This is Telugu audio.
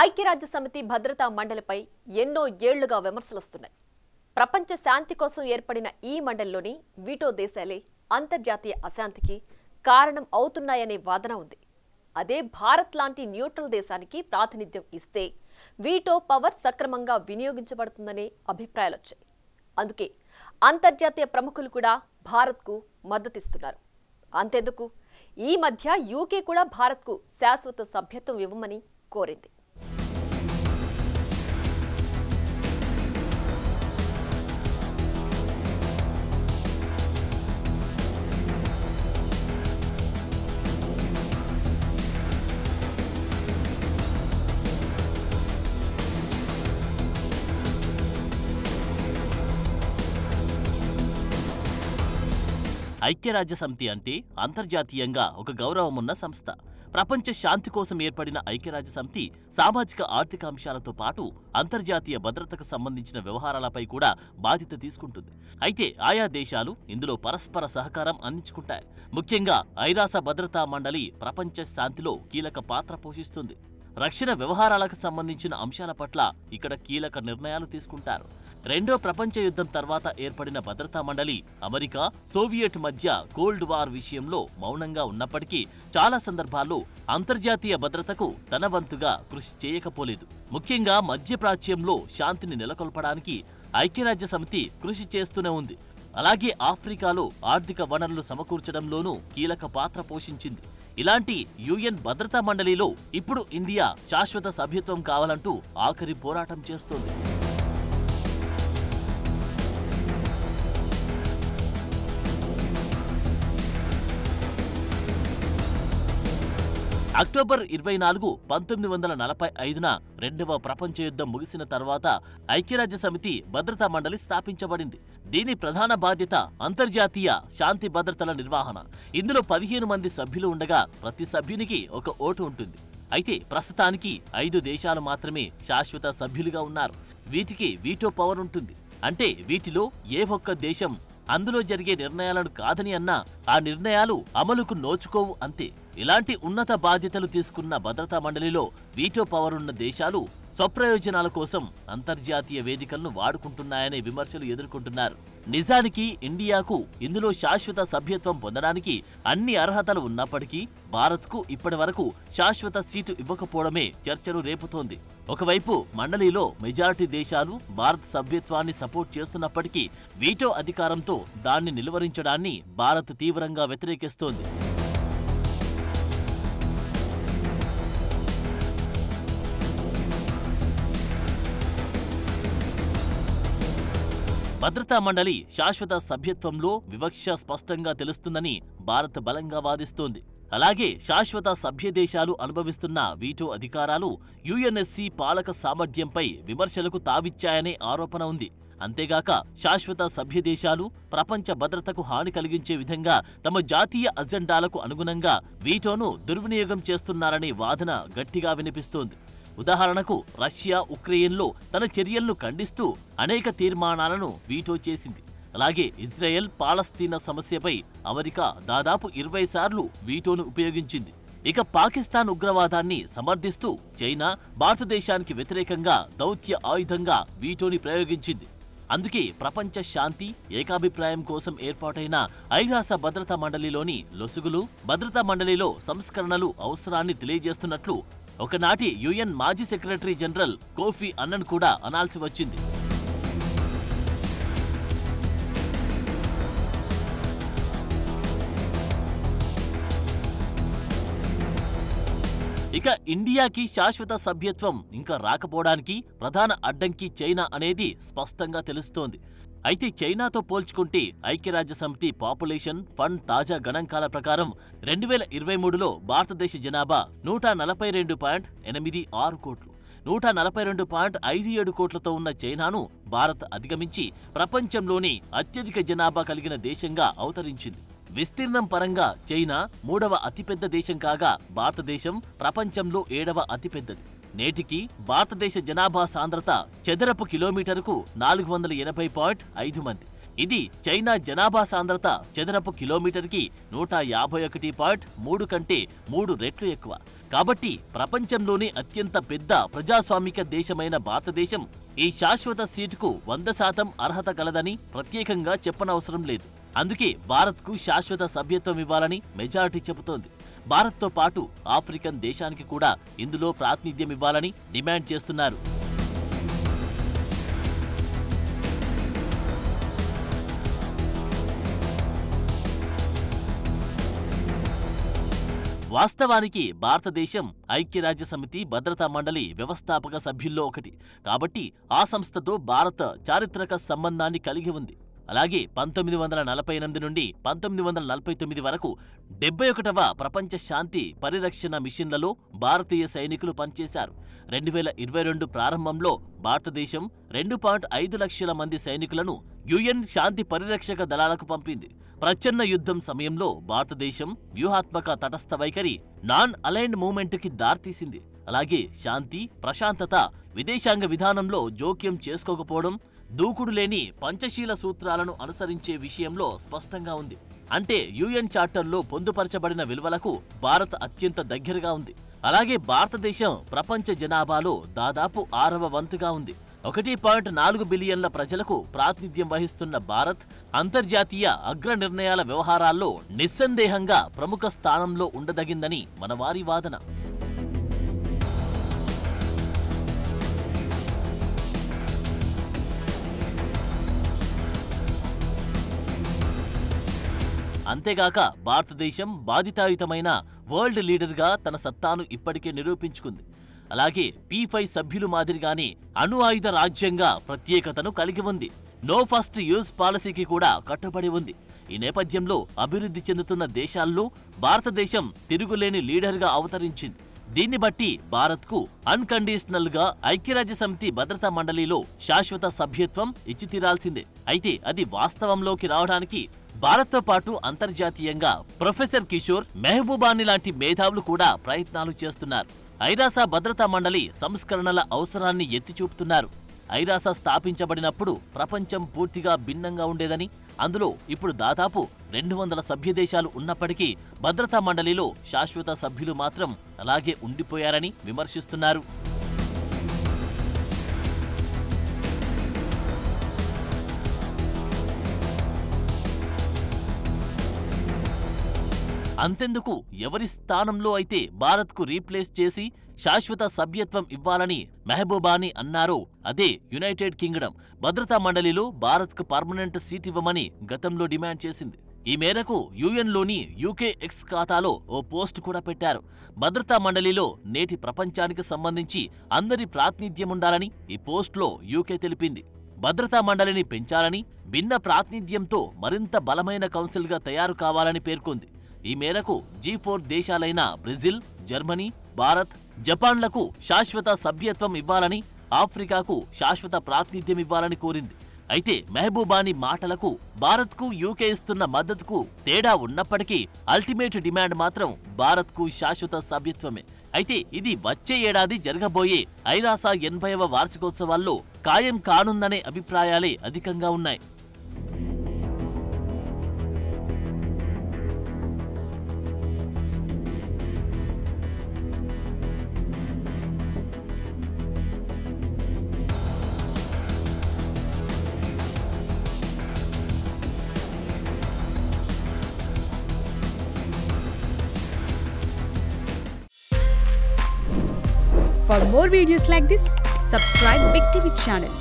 ఐక్యరాజ్యసమితి భద్రతా మండలిపై ఎన్నో ఏళ్లుగా విమర్శలొస్తున్నాయి. ప్రపంచ శాంతి కోసం ఏర్పడిన ఈ మండలిలోని వీటో దేశాలే అంతర్జాతీయ అశాంతికి కారణం అవుతున్నాయనే వాదన ఉంది. అదే భారత్ లాంటి న్యూట్రల్ దేశానికి ప్రాతినిధ్యం ఇస్తే వీటో పవర్ సక్రమంగా వినియోగించబడుతుందనే అభిప్రాయాలొచ్చాయి. అందుకే అంతర్జాతీయ ప్రముఖులు కూడా భారత్కు మద్దతిస్తున్నారు. అంతెందుకు, ఈ మధ్య యూకే కూడా భారత్కు శాశ్వత సభ్యత్వం ఇవ్వమని కోరింది. ఐక్యరాజ్యసమితి అంటే అంతర్జాతీయంగా ఒక గౌరవమున్న సంస్థ. ప్రపంచ శాంతి కోసం ఏర్పడిన ఐక్యరాజ్యసమితి సామాజిక ఆర్థిక అంశాలతో పాటు అంతర్జాతీయ భద్రతకు సంబంధించిన వ్యవహారాలపై కూడా బాధ్యత తీసుకుంటుంది. అయితే ఆయా దేశాలు ఇందులో పరస్పర సహకారం అందించుకుంటాయి. ముఖ్యంగా ఐరాస భద్రతా మండలి ప్రపంచ శాంతిలో కీలక పాత్ర పోషిస్తుంది. రక్షణ వ్యవహారాలకు సంబంధించిన అంశాల పట్ల ఇక్కడ కీలక నిర్ణయాలు తీసుకుంటారు. రెండో ప్రపంచ యుద్ధం తర్వాత ఏర్పడిన భద్రతా మండలి అమెరికా, సోవియట్ మధ్య కోల్డ్ వార్ విషయంలో మౌనంగా ఉన్నప్పటికీ చాలా సందర్భాల్లో అంతర్జాతీయ భద్రతకు తన వంతుగా కృషి చేయకపోలేదు. ముఖ్యంగా మధ్యప్రాచ్యంలో శాంతిని నెలకొల్పడానికి ఐక్యరాజ్యసమితి కృషి చేస్తూనే ఉంది. అలాగే ఆఫ్రికాలో ఆర్థిక వనరులు సమకూర్చడంలోనూ కీలక పాత్ర పోషించింది. ఇలాంటి యుఎన్ భద్రతా మండలిలో ఇప్పుడు ఇండియా శాశ్వత సభ్యత్వం కావాలంటూ ఆఖరి పోరాటం చేస్తోంది. అక్టోబర్ 24, 1945న రెండవ ప్రపంచ యుద్ధం ముగిసిన తర్వాత ఐక్యరాజ్యసమితి భద్రతా మండలి స్థాపించబడింది. దీని ప్రధాన బాధ్యత అంతర్జాతీయ శాంతి భద్రతల నిర్వహణ. ఇందులో 15 మంది సభ్యులు ఉండగా ప్రతి సభ్యునికి ఒక ఓటు ఉంటుంది. అయితే ప్రస్తుతానికి 5 దేశాలు మాత్రమే శాశ్వత సభ్యులుగా ఉన్నారు. వీటికి వీటో పవర్ ఉంటుంది. అంటే వీటిలో ఏ ఒక్క దేశం అందులో జరిగే నిర్ణయాలను కాదని అన్నా ఆ నిర్ణయాలు అమలుకు నోచుకోవు అంతే. ఇలాంటి ఉన్నత బాధ్యతలు తీసుకున్న భద్రతా మండలిలో వీటో పవర్ ఉన్న దేశాలు స్వప్రయోజనాల కోసం అంతర్జాతీయ వేదికలను వాడుకుంటున్నాయనే విమర్శలు ఎదుర్కొంటున్నారు. నిజానికి ఇండియాకు ఇందులో శాశ్వత సభ్యత్వం పొందడానికి అన్ని అర్హతలు ఉన్నప్పటికీ భారత్కు ఇప్పటి వరకు శాశ్వత సీటు ఇవ్వకపోవడమే చర్చలు రేపుతోంది. ఒకవైపు మండలిలో మెజారిటీ దేశాలు భారత్ సభ్యత్వాన్ని సపోర్ట్ చేస్తున్నప్పటికీ వీటో అధికారంతో దాన్ని నిలువరించడాన్ని భారత్ తీవ్రంగా వ్యతిరేకిస్తోంది. భద్రతా మండలి శాశ్వత సభ్యత్వంలో వివక్ష స్పష్టంగా తెలుస్తుందని భారత్ బలంగా వాదిస్తోంది. అలాగే శాశ్వత సభ్య దేశాలు అనుభవిస్తున్న వీటో అధికారాలు యుఎన్ఎస్సి పాలక సామర్థ్యంపై విమర్శలకు తావిచ్చాయనే ఆరోపణ ఉంది. అంతేగాక శాశ్వత సభ్య దేశాలు ప్రపంచ భద్రతకు హాని కలిగించే విధంగా తమ జాతీయ అజెండాలకు అనుగుణంగా వీటోను దుర్వినియోగం చేస్తున్నారనే వాదన గట్టిగా వినిపిస్తోంది. ఉదాహరణకు రష్యా ఉక్రెయిన్లో తన చర్యలను ఖండిస్తూ అనేక తీర్మానాలను వీటో చేసింది. అలాగే ఇజ్రాయెల్ పాలస్తీనా సమస్యపై అమెరికా దాదాపు 20 సార్లు వీటోను ఉపయోగించింది. ఇక పాకిస్తాన్ ఉగ్రవాదాన్ని సమర్థిస్తూ చైనా భారతదేశానికి వ్యతిరేకంగా దౌత్య ఆయుధంగా వీటోని ప్రయోగించింది. అందుకే ప్రపంచ శాంతి ఏకాభిప్రాయం కోసం ఏర్పాటైన ఐరాస భద్రతా మండలిలోని లొసుగులు, భద్రతా మండలిలో సంస్కరణలు అవసరాన్ని తెలియజేస్తున్నట్లు ఒకనాటి యుఎన్ మాజీ సెక్రటరీ జనరల్ కోఫీ అన్నన్ కూడా అనాల్సి వచ్చింది. ఇక ఇండియాకి శాశ్వత సభ్యత్వం ఇంకా రాకపోవడానికి ప్రధాన అడ్డంకి చైనా అనేది స్పష్టంగా తెలుస్తోంది. అయితే చైనాతో పోల్చుకుంటే ఐక్యరాజ్యసమితి పాపులేషన్ ఫండ్ తాజా గణాంకాల ప్రకారం 2023లో భారతదేశ జనాభా 142.86 కోట్లు, 142.57 కోట్లతో ఉన్న చైనాను భారత్ అధిగమించి ప్రపంచంలోని అత్యధిక జనాభా కలిగిన దేశంగా అవతరించింది. విస్తీర్ణం పరంగా చైనా 3వ అతిపెద్ద దేశం కాగా భారతదేశం ప్రపంచంలో 7వ అతిపెద్దది. నేటికి భారతదేశ జనాభా సాంద్రత చదరపు కిలోమీటరుకు 480.5 మంది. ఇది చైనా జనాభా సాంద్రత చదరపు కిలోమీటర్కి 151.3 కంటే 3 రెట్లు ఎక్కువ. కాబట్టి ప్రపంచంలోనే అత్యంత పెద్ద ప్రజాస్వామిక దేశమైన భారతదేశం ఈ శాశ్వత సీటుకు 100% అర్హత కలదని ప్రత్యేకంగా చెప్పనవసరం లేదు. అందుకే భారత్కు శాశ్వత సభ్యత్వం ఇవ్వాలని మెజారిటీ చెబుతోంది. భారత్తో పాటు ఆఫ్రికన్ దేశానికి కూడా ఇందులో ప్రాతినిధ్యం ఇవ్వాలని డిమాండ్ చేస్తున్నారు. వాస్తవానికి భారతదేశం ఐక్యరాజ్యసమితి భద్రతా మండలి వ్యవస్థాపక సభ్యుల్లో ఒకటి. కాబట్టి ఆ సంస్థతో భారత్ చారిత్రక సంబంధాన్ని కలిగి ఉంది. అలాగే 1948 నుండి 1949 వరకు 71వ ప్రపంచ శాంతి పరిరక్షణ మిషన్లలో భారతీయ సైనికులు పనిచేశారు. 2022 ప్రారంభంలో భారతదేశం 2.5 లక్షల మంది సైనికులను యుఎన్ శాంతి పరిరక్షక దళాలకు పంపింది. ప్రచ్ఛన్న యుద్ధం సమయంలో భారతదేశం వ్యూహాత్మక తటస్థ వైఖరి నాన్ అలైన్డ్ మూవ్మెంట్కి దారితీసింది. అలాగే శాంతి, ప్రశాంతత, విదేశాంగ విధానంలో జోక్యం చేసుకోకపోవడం, దూకుడు లేని పంచశీల సూత్రాలను అనుసరించే విషయంలో స్పష్టంగా ఉంది. అంటే యుఎన్ చార్టర్లో పొందుపరచబడిన విలువలకు భారత్ అత్యంత దగ్గరగా ఉంది. అలాగే భారతదేశం ప్రపంచ జనాభాలో దాదాపు 6వ వంతుగా ఉంది. 1.4 బిలియన్ల ప్రజలకు ప్రాతినిధ్యం వహిస్తున్న భారత్ అంతర్జాతీయ అగ్ర నిర్ణయాల వ్యవహారాల్లో నిస్సందేహంగా ప్రముఖ స్థానంలో ఉండదగిందని మనవారి వాదన. అంతేగాక భారతదేశం బాధితాయుతమైన వరల్డ్ లీడర్గా తన సత్తాను ఇప్పటికే నిరూపించుకుంది. అలాగే P5 సభ్యులు మాదిరిగానే అణు ఆయుధ రాజ్యంగా ప్రత్యేకతను కలిగి ఉంది. నో ఫస్ట్ యూజ్ పాలసీకి కూడా కట్టుబడి ఉంది. ఈ నేపథ్యంలో అభివృద్ధి చెందుతున్న దేశాల్లో భారతదేశం తిరుగులేని లీడర్గా అవతరించింది. దీన్ని బట్టి భారత్కు అన్కండిషనల్ గా ఐక్యరాజ్యసమితి భద్రతా మండలిలో శాశ్వత సభ్యత్వం ఇచ్చి తీరాల్సిందే. అయితే అది వాస్తవంలోకి రావడానికి భారత్తో పాటు అంతర్జాతీయంగా ప్రొఫెసర్ కిషోర్ మెహబూబాని లాంటి మేధావులు కూడా ప్రయత్నాలు చేస్తున్నారు. ఐరాస భద్రతా మండలి సంస్కరణల అవసరాన్ని ఎత్తి చూపుతున్నారు. ఐరాస స్థాపించబడినప్పుడు ప్రపంచం పూర్తిగా భిన్నంగా ఉండేదని, అందులో ఇప్పుడు దాదాపు 200 సభ్య దేశాలు ఉన్నప్పటికీ భద్రతా మండలిలో శాశ్వత సభ్యులు మాత్రం అలాగే ఉండిపోయారని విమర్శిస్తున్నారు. అంతెందుకు ఎవరి స్థానంలో అయితే భారత్కు రీప్లేస్ చేసి శాశ్వత సభ్యత్వం ఇవ్వాలని మెహబూబాని అన్నారో అదే యునైటెడ్ కింగ్డమ్ భద్రతా మండలిలో భారత్కు పర్మనెంట్ సీట్ ఇవ్వమని గతంలో డిమాండ్ చేసింది. ఈ మేరకు యుఎన్లోని యూకే ఎక్స్ ఖాతాలో ఓ పోస్ట్ కూడా పెట్టారు. భద్రతా మండలిలో నేటి ప్రపంచానికి సంబంధించి అందరి ప్రాతినిధ్యం ఉండాలని ఈ పోస్ట్లో యూకే తెలిపింది. భద్రతా మండలిని పెంచాలని, భిన్న ప్రాతినిధ్యంతో మరింత బలమైన కౌన్సిల్గా తయారు కావాలని పేర్కొంది. ఈ మేరకు G4 దేశాలైన బ్రెజిల్, జర్మనీ, భారత్, జపాన్లకు శాశ్వత సభ్యత్వం ఇవ్వాలని, ఆఫ్రికాకు శాశ్వత ప్రాతినిధ్యం ఇవ్వాలని కోరింది. అయితే మెహబూబాని మాటలకు భారత్కు యూకే ఇస్తున్న మద్దతుకు తేడా ఉన్నప్పటికీ అల్టిమేట్ డిమాండ్ మాత్రం భారత్కు శాశ్వత సభ్యత్వమే. అయితే ఇది వచ్చే ఏడాది జరగబోయే ఐరాస 80వ వార్షికోత్సవాల్లో ఖాయం కానుందనే అభిప్రాయాలే అధికంగా ఉన్నాయి. For more videos like this, subscribe Big TV channel.